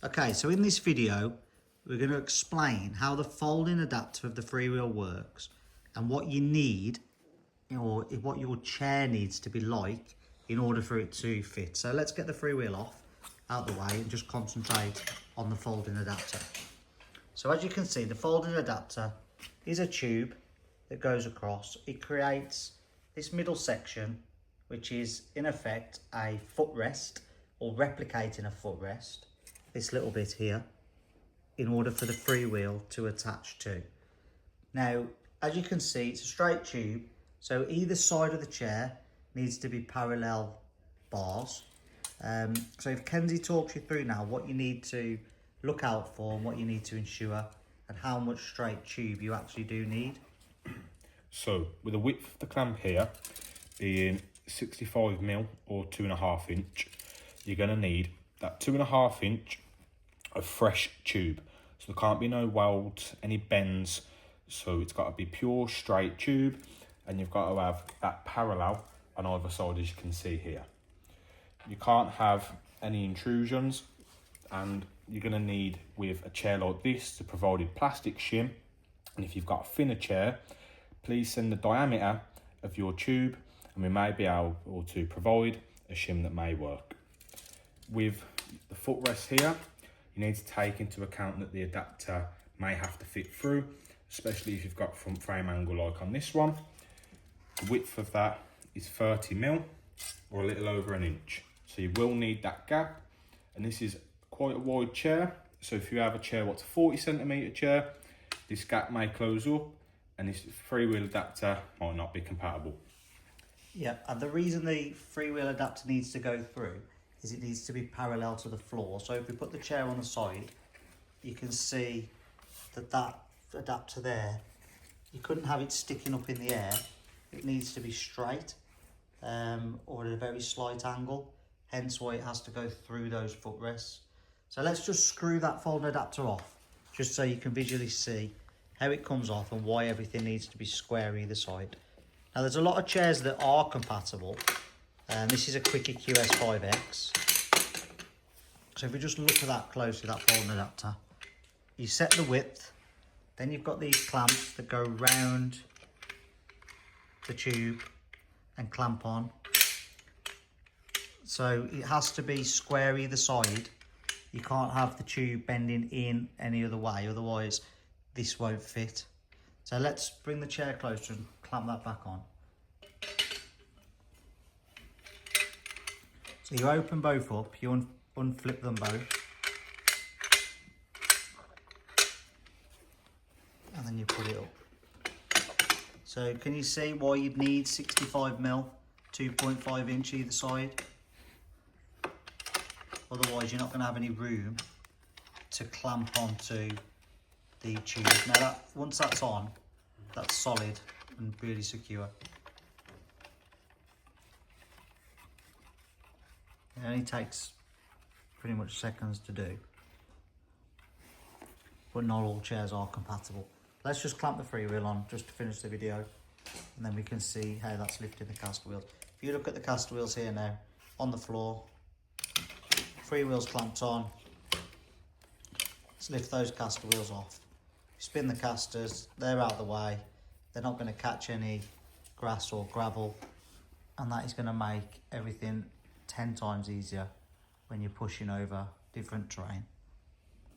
Okay, so in this video, we're going to explain how the folding adapter of the FreeWheel works and what you need, or what your chair needs to be like in order for it to fit. So let's get the FreeWheel out the way and just concentrate on the folding adapter. So as you can see, the folding adapter is a tube that goes across. It creates this middle section, which is in effect a footrest, or replicating a footrest, this little bit here, in order for the FreeWheel to attach to. Now, as you can see, it's a straight tube, so either side of the chair needs to be parallel bars. So if Kenzie talks you through now what you need to look out for and what you need to ensure and how much straight tube you actually do need. So with the width of the clamp here being 65mm or 2.5 inch, you're going to need that 2.5 inch of fresh tube. So there can't be no welds, any bends, so it's got to be pure straight tube, and you've got to have that parallel on either side, as you can see here. You can't have any intrusions, and you're going to need, with a chair like this, to provide a plastic shim. And if you've got a thinner chair, please send the diameter of your tube and we may be able to provide a shim that may work. With the footrest here, you need to take into account that the adapter may have to fit through, especially if you've got front frame angle like on this one. The width of that is 30mm or a little over an inch. So you will need that gap, and this is quite a wide chair. So if you have a chair what's a 40cm chair, this gap may close up and this FreeWheel adapter might not be compatible. Yeah, and the reason the FreeWheel adapter needs to go through is it needs to be parallel to the floor. So if we put the chair on the side, you can see that adapter there, you couldn't have it sticking up in the air. It needs to be straight or at a very slight angle, hence why it has to go through those footrests. So let's just screw that folding adapter off, just so you can visually see how it comes off and why everything needs to be square either side. Now there's a lot of chairs that are compatible, and this is a Quickie QS5X. So if we just look at that closely, that folding adapter, you set the width, then you've got these clamps that go round the tube and clamp on. So it has to be square either side. You can't have the tube bending in any other way, otherwise this won't fit. So let's bring the chair closer and clamp that back on. So you open both up, you unflip them both, and then you put it up. So can you see why you'd need 65mm, 2.5 inch either side? Otherwise you're not going to have any room to clamp onto the tube. Now once that's on, that's solid and really secure. It only takes pretty much seconds to do, but not all chairs are compatible. Let's just clamp the FreeWheel on just to finish the video, and then we can see how that's lifting the caster wheels. If you look at the caster wheels here now, on the floor, FreeWheel's clamped on. Let's lift those caster wheels off. Spin the casters, they're out of the way. They're not going to catch any grass or gravel, and that is going to make everything 10 times easier when you're pushing over different terrain.